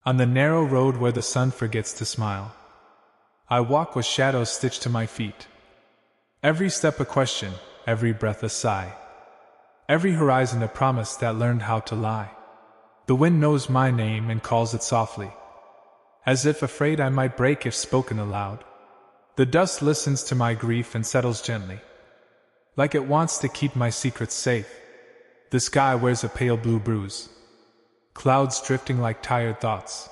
On the narrow road where the sun forgets to smile, I walk with shadows stitched to my feet. Every step a question, every breath a sigh, every horizon a promise that learned how to lie. The wind knows my name and calls it softly, as if afraid I might break if spoken aloud. The dust listens to my grief and settles gently, like it wants to keep my secrets safe. The sky wears a pale blue bruise, clouds drifting like tired thoughts.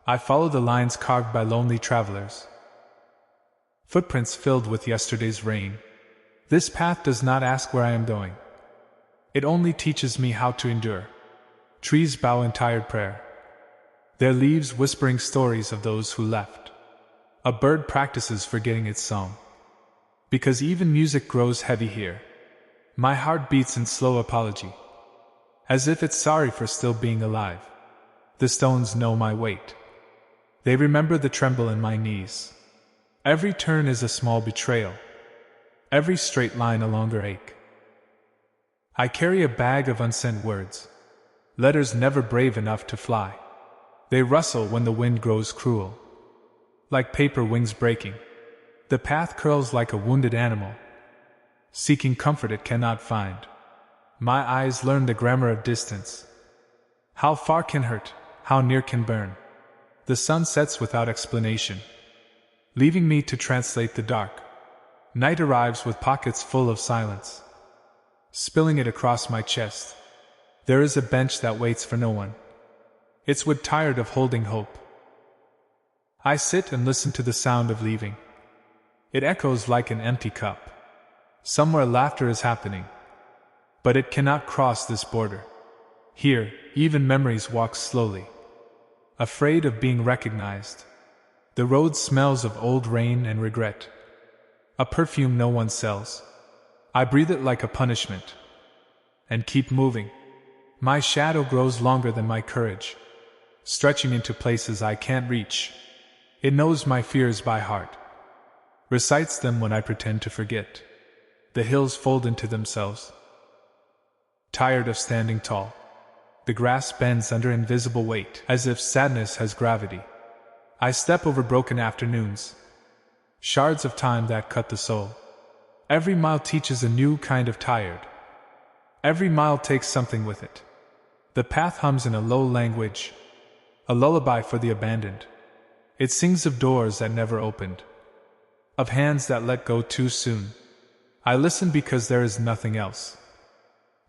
I follow the lines carved by lonely travelers, footprints filled with yesterday's rain. This path does not ask where I am going. It only teaches me how to endure. Trees bow in tired prayer, their leaves whispering stories of those who left. A bird practices forgetting its song, because even music grows heavy here. My heart beats in slow apology, as if it's sorry for still being alive. The stones know my weight. They remember the tremble in my knees. Every turn is a small betrayal, every straight line a longer ache. I carry a bag of unsent words, letters never brave enough to fly. They rustle when the wind grows cruel, like paper wings breaking. The path curls like a wounded animal, seeking comfort it cannot find. My eyes learn the grammar of distance. How far can hurt, how near can burn. The sun sets without explanation, leaving me to translate the dark. Night arrives with pockets full of silence, spilling it across my chest. There is a bench that waits for no one. It's wood tired of holding hope. I sit and listen to the sound of leaving. It echoes like an empty cup. Somewhere laughter is happening, but it cannot cross this border. Here, even memories walk slowly, afraid of being recognized. The road smells of old rain and regret, a perfume no one sells. I breathe it like a punishment, and keep moving. My shadow grows longer than my courage, stretching into places I can't reach. It knows my fears by heart, recites them when I pretend to forget. The hills fold into themselves, tired of standing tall. The grass bends under invisible weight, as if sadness has gravity. I step over broken afternoons, shards of time that cut the soul. Every mile teaches a new kind of tired. Every mile takes something with it. The path hums in a low language, a lullaby for the abandoned. It sings of doors that never opened, of hands that let go too soon. I listen because there is nothing else.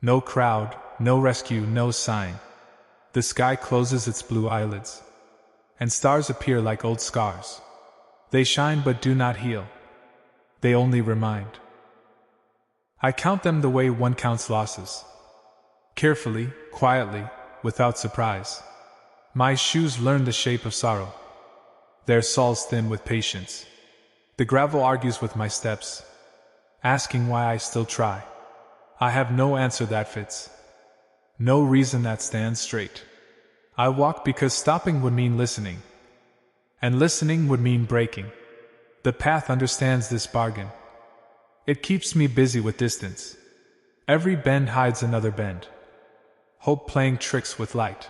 No crowd, no rescue, no sign. The sky closes its blue eyelids, and stars appear like old scars. They shine but do not heal. They only remind. I count them the way one counts losses, carefully, quietly, without surprise. My shoes learn the shape of sorrow, their soles thin with patience. The gravel argues with my steps, asking why I still try. I have no answer that fits, no reason that stands straight. I walk because stopping would mean listening, and listening would mean breaking. The path understands this bargain. It keeps me busy with distance. Every bend hides another bend, hope playing tricks with light.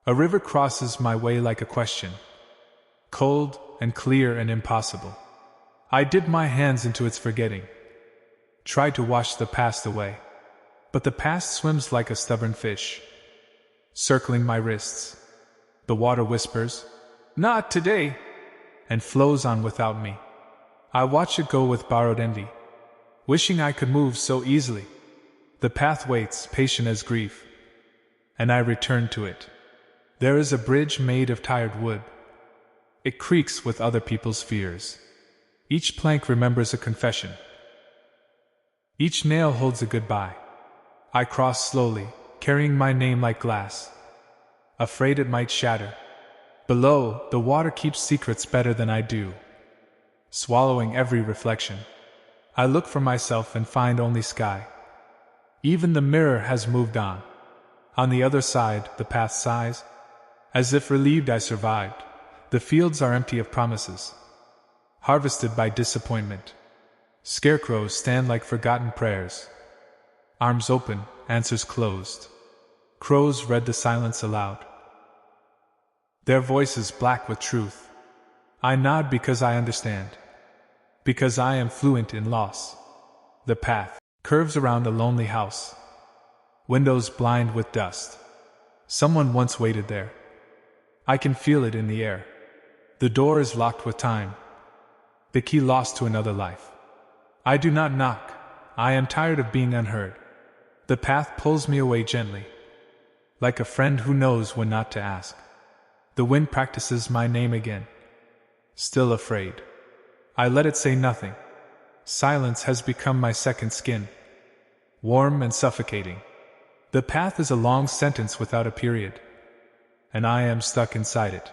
A river crosses my way like a question, cold and clear and impossible. I dip my hands into its forgetting, try to wash the past away. But the past swims like a stubborn fish, circling my wrists. The water whispers, "Not today," and flows on without me. I watch it go with borrowed envy, wishing I could move so easily. The path waits, patient as grief, and I return to it. There is a bridge made of tired wood. It creaks with other people's fears. Each plank remembers a confession. Each nail holds a goodbye. I cross slowly, carrying my name like glass, afraid it might shatter. Below, the water keeps secrets better than I do, swallowing every reflection. I look for myself and find only sky. Even the mirror has moved on. On the other side, the path sighs, as if relieved I survived. The fields are empty of promises, harvested by disappointment. Scarecrows stand like forgotten prayers, arms open, answers closed. Crows read the silence aloud. Their voices black with truth. I nod because I understand. Because I am fluent in loss. The path curves around a lonely house. Windows blind with dust. Someone once waited there. I can feel it in the air. The door is locked with time. The key lost to another life. I do not knock. I am tired of being unheard. The path pulls me away gently. Like a friend who knows when not to ask. The wind practices my name again. Still afraid. I let it say nothing. Silence has become my second skin. Warm and suffocating. The path is a long sentence without a period. And I am stuck inside it.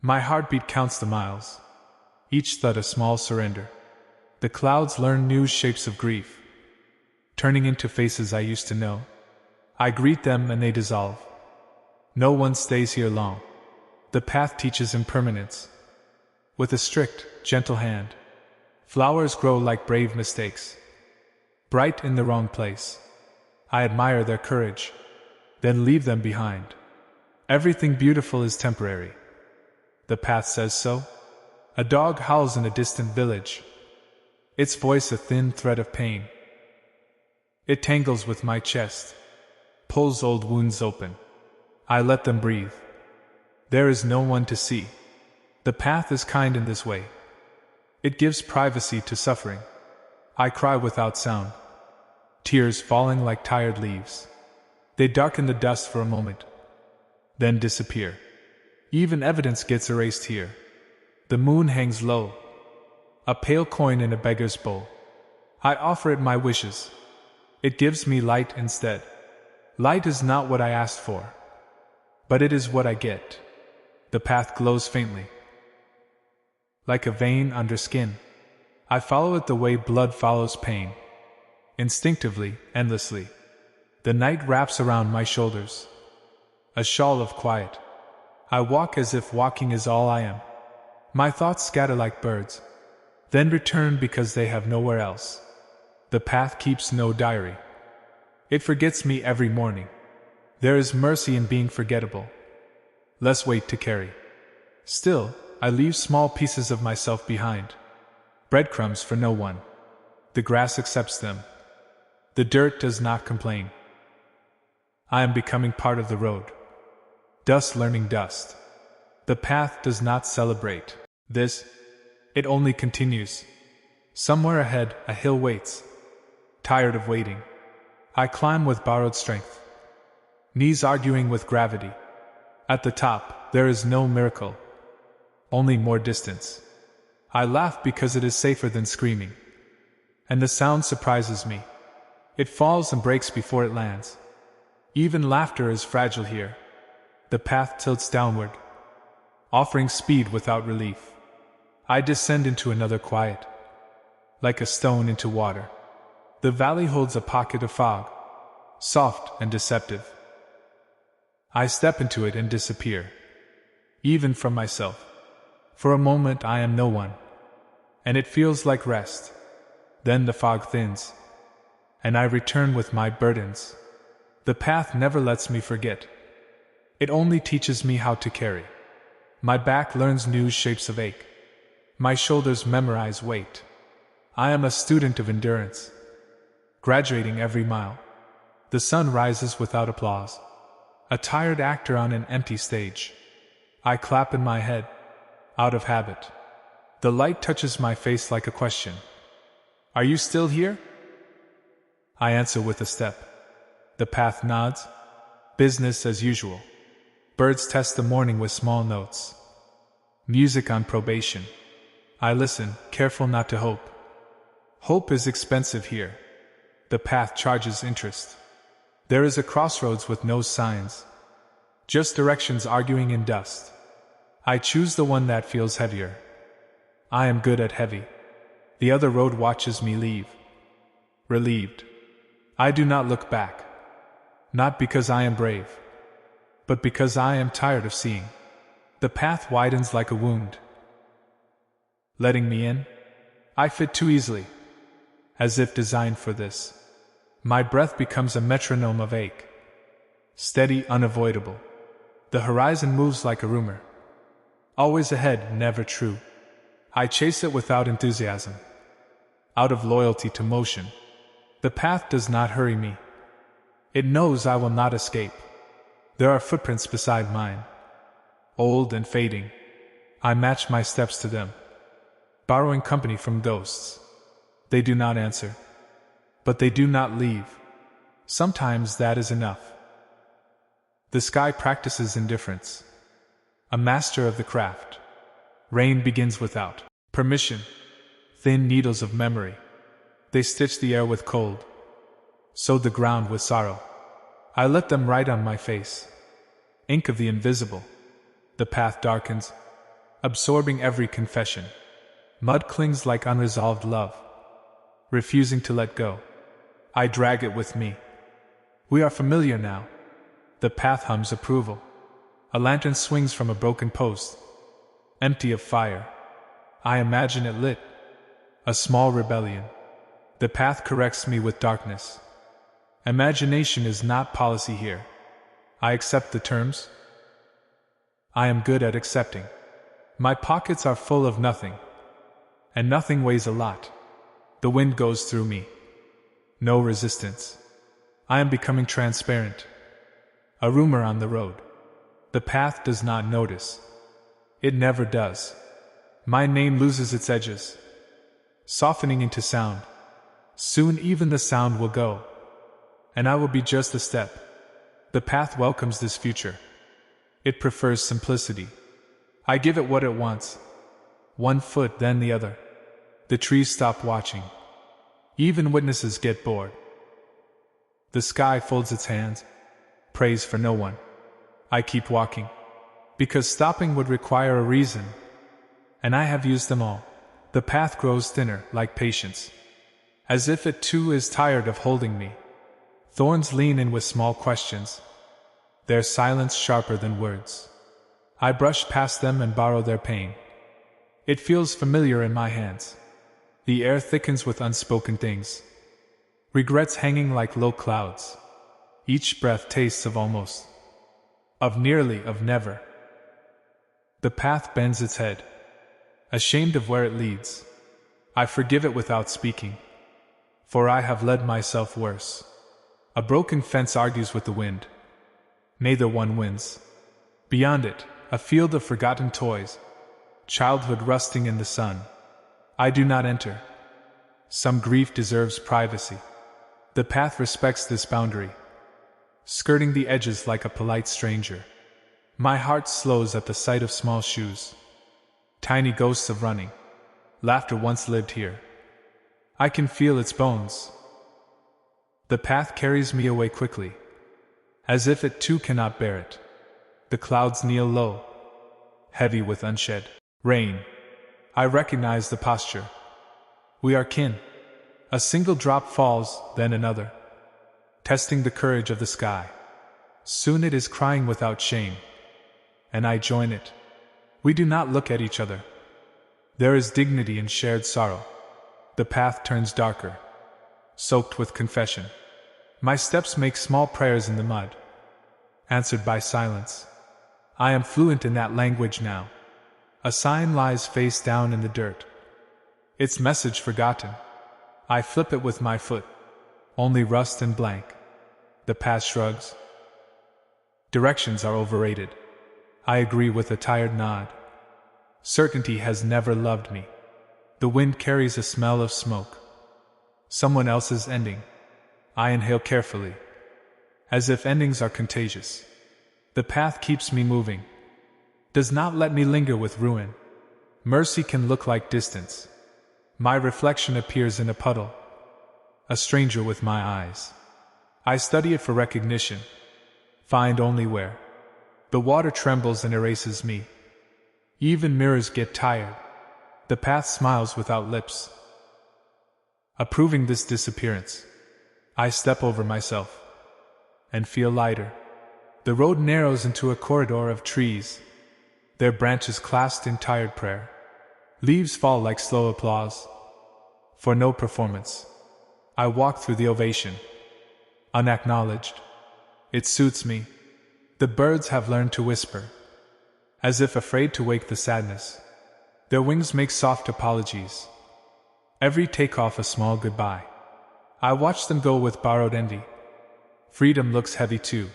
My heartbeat counts the miles. Each thud a small surrender. The clouds learn new shapes of grief. Turning into faces I used to know. I greet them and they dissolve. No one stays here long. The path teaches impermanence. With a strict, gentle hand. Flowers grow like brave mistakes. Bright in the wrong place. I admire their courage. Then leave them behind. Everything beautiful is temporary. The path says so. A dog howls in a distant village. Its voice a thin thread of pain. It tangles with my chest. Pulls old wounds open. I let them breathe. There is no one to see. The path is kind in this way. It gives privacy to suffering. I cry without sound. Tears falling like tired leaves. They darken the dust for a moment. Then disappear. Even evidence gets erased here. The moon hangs low. A pale coin in a beggar's bowl. I offer it my wishes. It gives me light instead. Light is not what I asked for. But it is what I get. The path glows faintly. Like a vein under skin. I follow it the way blood follows pain. Instinctively, endlessly. The night wraps around my shoulders. A shawl of quiet. I walk as if walking is all I am. My thoughts scatter like birds. Then return because they have nowhere else. The path keeps no diary. It forgets me every morning. There is mercy in being forgettable. Less weight to carry. Still, I leave small pieces of myself behind. Breadcrumbs for no one. The grass accepts them. The dirt does not complain. I am becoming part of the road. Dust learning dust. The path does not celebrate this. It only continues. Somewhere ahead, a hill waits. Tired of waiting. I climb with borrowed strength. Knees arguing with gravity. At the top, there is no miracle. Only more distance. I laugh because it is safer than screaming. And the sound surprises me. It falls and breaks before it lands. Even laughter is fragile here. The path tilts downward, offering speed without relief. I descend into another quiet. Like a stone into water. The valley holds a pocket of fog, soft and deceptive. I step into it and disappear. Even from myself. For a moment I am no one. And it feels like rest. Then the fog thins. And I return with my burdens. The path never lets me forget. It only teaches me how to carry. My back learns new shapes of ache. My shoulders memorize weight. I am a student of endurance. Graduating every mile. The sun rises without applause. A tired actor on an empty stage. I clap in my head. Out of habit. The light touches my face like a question. Are you still here? I answer with a step. The path nods. Business as usual. Birds test the morning with small notes. Music on probation. I listen, careful not to hope. Hope is expensive here. The path charges interest. There is a crossroads with no signs. Just directions arguing in dust. I choose the one that feels heavier. I am good at heavy. The other road watches me leave. Relieved. I do not look back. Not because I am brave. But because I am tired of seeing. The path widens like a wound. Letting me in? I fit too easily. As if designed for this. My breath becomes a metronome of ache. Steady, unavoidable. The horizon moves like a rumor. Always ahead, never true. I chase it without enthusiasm. Out of loyalty to motion. The path does not hurry me. It knows I will not escape. There are footprints beside mine. Old and fading. I match my steps to them. Borrowing company from ghosts. They do not answer. But they do not leave. Sometimes that is enough. The sky practices indifference. A master of the craft. Rain begins without permission. Thin needles of memory. They stitch the air with cold. Sow the ground with sorrow. I let them write on my face. Ink of the invisible. The path darkens, absorbing every confession. Mud clings like unresolved love, refusing to let go. I drag it with me. We are familiar now. The path hums approval. A lantern swings from a broken post, empty of fire. I imagine it lit. A small rebellion. The path corrects me with darkness. Imagination is not policy here. I accept the terms. I am good at accepting. My pockets are full of nothing. And nothing weighs a lot. The wind goes through me. No resistance. I am becoming transparent. A rumor on the road. The path does not notice. It never does. My name loses its edges, softening into sound. Soon even the sound will go, and I will be just a step. The path welcomes this future. It prefers simplicity. I give it what it wants. One foot, then the other. The trees stop watching. Even witnesses get bored. The sky folds its hands, prays for no one. I keep walking, because stopping would require a reason, and I have used them all. The path grows thinner, like patience, as if it too is tired of holding me. Thorns lean in with small questions, their silence sharper than words. I brush past them and borrow their pain. It feels familiar in my hands. The air thickens with unspoken things, regrets hanging like low clouds. Each breath tastes of almost, of nearly, of never. The path bends its head, ashamed of where it leads. I forgive it without speaking, for I have led myself worse. A broken fence argues with the wind. Neither one wins. Beyond it, a field of forgotten toys, childhood rusting in the sun. I do not enter. Some grief deserves privacy. The path respects this boundary, skirting the edges like a polite stranger. My heart slows at the sight of small shoes, tiny ghosts of running. Laughter once lived here. I can feel its bones. The path carries me away quickly, as if it too cannot bear it. The clouds kneel low, heavy with unshed rain. I recognize the posture. We are kin. A single drop falls, then another, testing the courage of the sky. Soon it is crying without shame, and I join it. We do not look at each other. There is dignity in shared sorrow. The path turns darker, soaked with confession. My steps make small prayers in the mud, answered by silence. I am fluent in that language now. A sign lies face down in the dirt, its message forgotten. I flip it with my foot, only rust and blank. The path shrugs. Directions are overrated. I agree with a tired nod. Certainty has never loved me. The wind carries a smell of smoke. Someone else's ending. I inhale carefully, as if endings are contagious. The path keeps me moving, does not let me linger with ruin. Mercy can look like distance. My reflection appears in a puddle, a stranger with my eyes. I study it for recognition, find only where. The water trembles and erases me. Even mirrors get tired. The path smiles without lips, approving this disappearance. I step over myself and feel lighter. The road narrows into a corridor of trees, their branches clasped in tired prayer. Leaves fall like slow applause, for no performance. I walk through the ovation, unacknowledged. It suits me. The birds have learned to whisper, as if afraid to wake the sadness. Their wings make soft apologies. Every takeoff a small goodbye. I watch them go with borrowed envy. Freedom looks heavy too.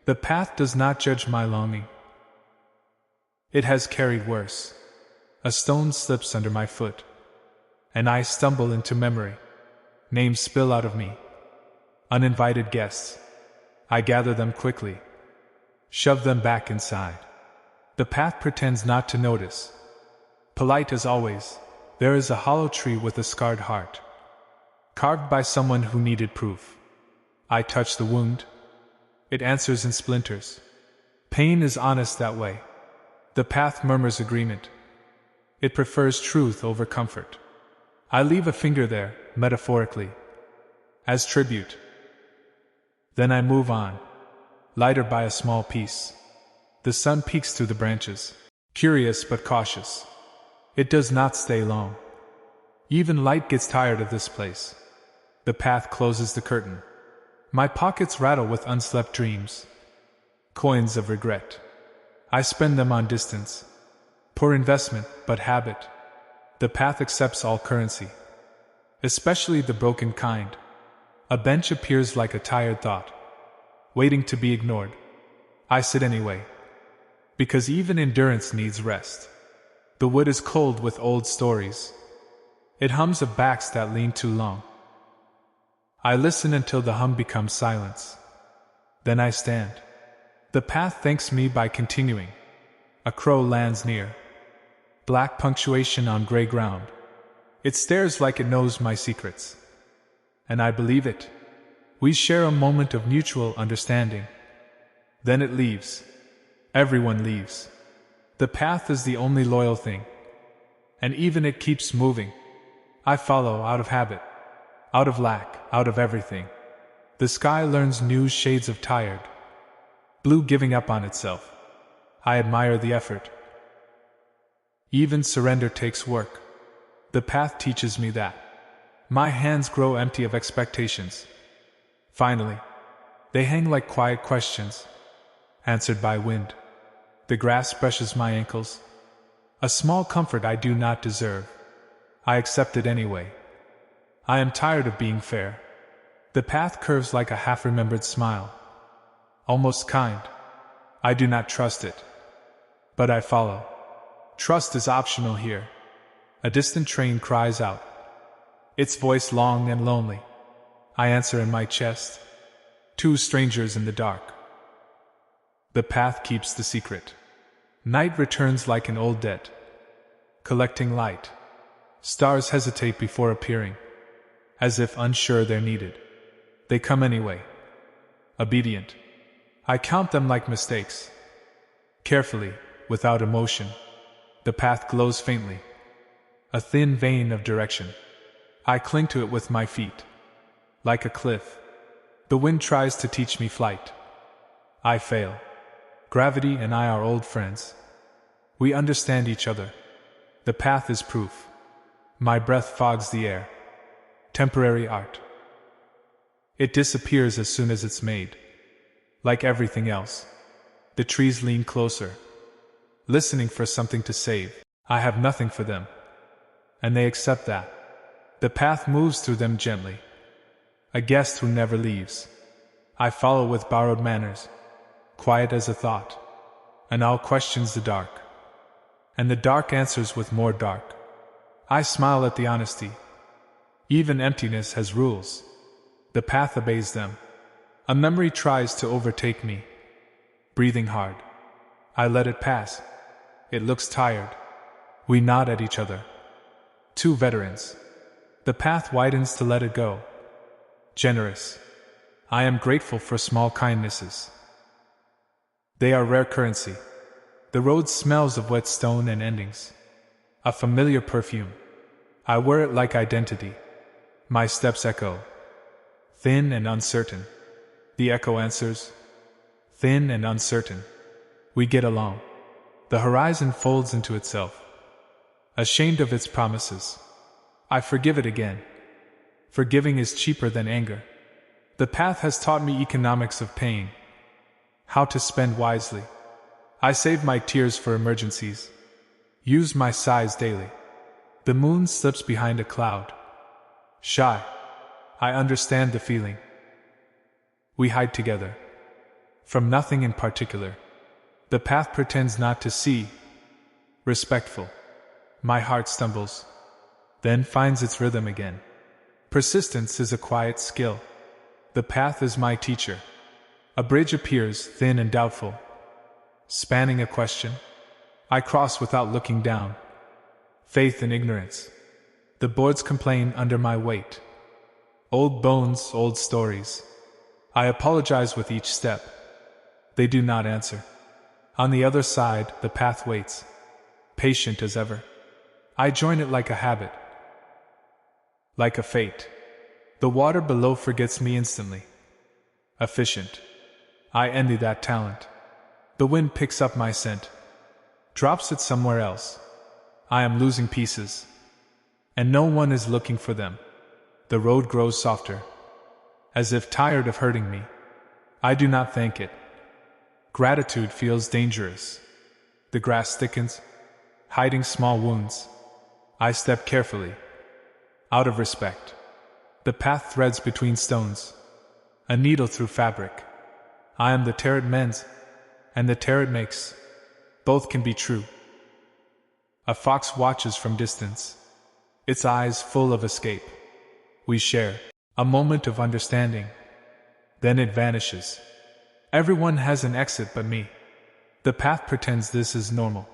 The path does not judge my longing. It has carried worse. A stone slips under my foot, and I stumble into memory. Names spill out of me. Uninvited guests. I gather them quickly, shove them back inside. The path pretends not to notice. Polite as always, there is a hollow tree with a scarred heart, carved by someone who needed proof. I touch the wound. It answers in splinters. Pain is honest that way. The path murmurs agreement. It prefers truth over comfort. I leave a finger there, metaphorically, as tribute. Then I move on, lighter by a small piece. The sun peeks through the branches, curious but cautious. It does not stay long. Even light gets tired of this place. The path closes the curtain. My pockets rattle with unslept dreams. Coins of regret. I spend them on distance. Poor investment, but habit. The path accepts all currency, especially the broken kind. A bench appears like a tired thought, waiting to be ignored. I sit anyway, because even endurance needs rest. The wood is cold with old stories. It hums of backs that lean too long. I listen until the hum becomes silence. Then I stand. The path thanks me by continuing. A crow lands near. Black punctuation on gray ground. It stares like it knows my secrets. And I believe it. We share a moment of mutual understanding. Then it leaves. Everyone leaves. The path is the only loyal thing. And even it keeps moving. I follow out of habit, out of lack, out of everything. The sky learns new shades of tired. Blue giving up on itself. I admire the effort. Even surrender takes work. The path teaches me that. My hands grow empty of expectations. Finally, they hang like quiet questions, answered by wind. The grass brushes my ankles. A small comfort I do not deserve. I accept it anyway. I am tired of being fair. The path curves like a half-remembered smile. Almost kind. I do not trust it. But I follow. Trust is optional here. A distant train cries out. Its voice long and lonely. I answer in my chest. Two strangers in the dark. The path keeps the secret. Night returns like an old debt, collecting light. Stars hesitate before appearing, as if unsure they're needed. They come anyway. Obedient. I count them like mistakes. Carefully, without emotion. The path glows faintly. A thin vein of direction. I cling to it with my feet. Like a cliff. The wind tries to teach me flight. I fail. Gravity and I are old friends. We understand each other. The path is proof. My breath fogs the air. Temporary art. It disappears as soon as it's made. Like everything else. The trees lean closer, listening for something to save. I have nothing for them. And they accept that. The path moves through them gently. A guest who never leaves. I follow with borrowed manners, quiet as a thought. And all questions the dark. And the dark answers with more dark. I smile at the honesty. Even emptiness has rules. The path obeys them. A memory tries to overtake me. Breathing hard. I let it pass. It looks tired. We nod at each other. Two veterans. The path widens to let it go. Generous. I am grateful for small kindnesses. They are rare currency. The road smells of wet stone and endings. A familiar perfume. I wear it like identity. My steps echo. Thin and uncertain. The echo answers. Thin and uncertain. We get along. The horizon folds into itself. Ashamed of its promises. I forgive it again. Forgiving is cheaper than anger. The path has taught me economics of pain. How to spend wisely. I save my tears for emergencies. Use my sighs daily. The moon slips behind a cloud. Shy. I understand the feeling. We hide together. From nothing in particular. The path pretends not to see. Respectful. My heart stumbles. Then finds its rhythm again. Persistence is a quiet skill. The path is my teacher. A bridge appears, thin and doubtful. Spanning a question. I cross without looking down. Faith in ignorance. The boards complain under my weight. Old bones, old stories. I apologize with each step. They do not answer. On the other side, the path waits. Patient as ever. I join it like a habit. Like a fate. The water below forgets me instantly. Efficient. I envy that talent. The wind picks up my scent. Drops it somewhere else. I am losing pieces. And no one is looking for them. The road grows softer. As if tired of hurting me. I do not thank it. Gratitude feels dangerous. The grass thickens, hiding small wounds. I step carefully. Out of respect. The path threads between stones. A needle through fabric. I am the tear it mends, and the tear it makes. Both can be true. A fox watches from distance, its eyes full of escape. We share a moment of understanding. Then it vanishes. Everyone has an exit but me. The path pretends this is normal.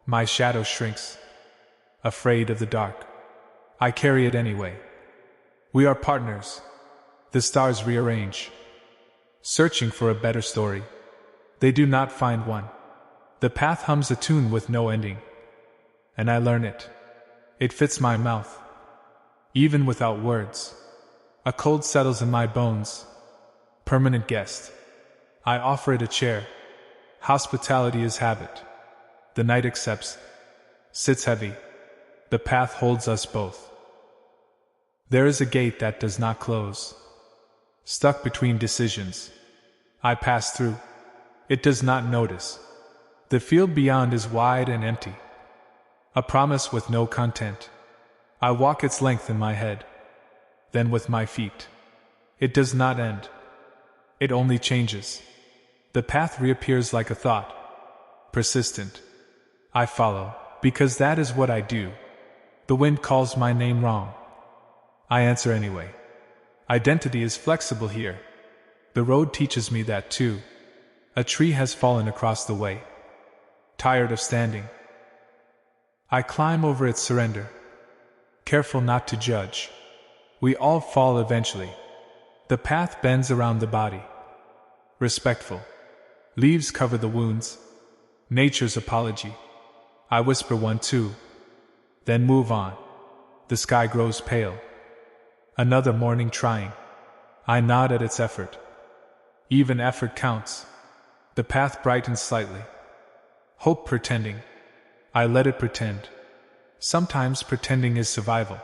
My shadow shrinks. Afraid of the dark. I carry it anyway. We are partners. The stars rearrange. Searching for a better story. They do not find one. The path hums a tune with no ending. And I learn it. It fits my mouth. Even without words. A cold settles in my bones. Permanent guest. I offer it a chair. Hospitality is habit. The night accepts. Sits heavy. The path holds us both. There is a gate that does not close. Stuck between decisions. I pass through. It does not notice. The field beyond is wide and empty. A promise with no content. I walk its length in my head. Then with my feet. It does not end. It only changes. The path reappears like a thought. Persistent. I follow, because that is what I do. The wind calls my name wrong. I answer anyway. Identity is flexible here. The road teaches me that too. A tree has fallen across the way. Tired of standing. I climb over its surrender. Careful not to judge. We all fall eventually. The path bends around the body. Respectful. Leaves cover the wounds. Nature's apology. I whisper one too. Then move on. The sky grows pale. Another morning trying. I nod at its effort. Even effort counts. The path brightens slightly. Hope pretending. I let it pretend. Sometimes pretending is survival.